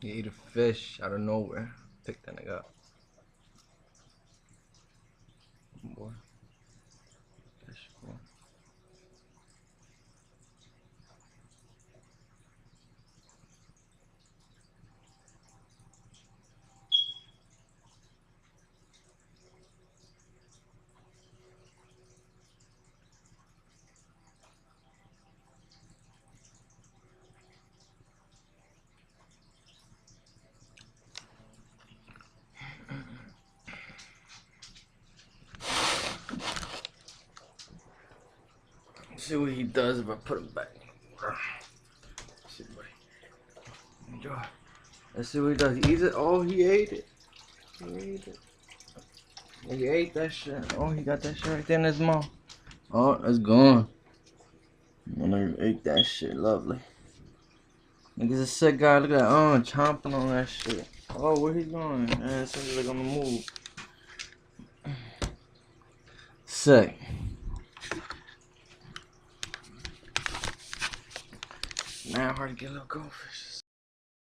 He ate a fish out of nowhere. Pick that nigga up. Boy. Fish, boy. See what he does if I put him back. See, buddy. Enjoy. Let's see what he does. He eats it. Oh, he ate it. He ate it. He ate that shit. Oh, he got that shit right there in his mouth. Oh, it's gone. Nigga ate that shit. Lovely. Nigga's a sick guy. Look at that. Oh, chomping on that shit. Oh, where he going? Man, it seems like on the move. Sick. Now hard to get a little goldfish.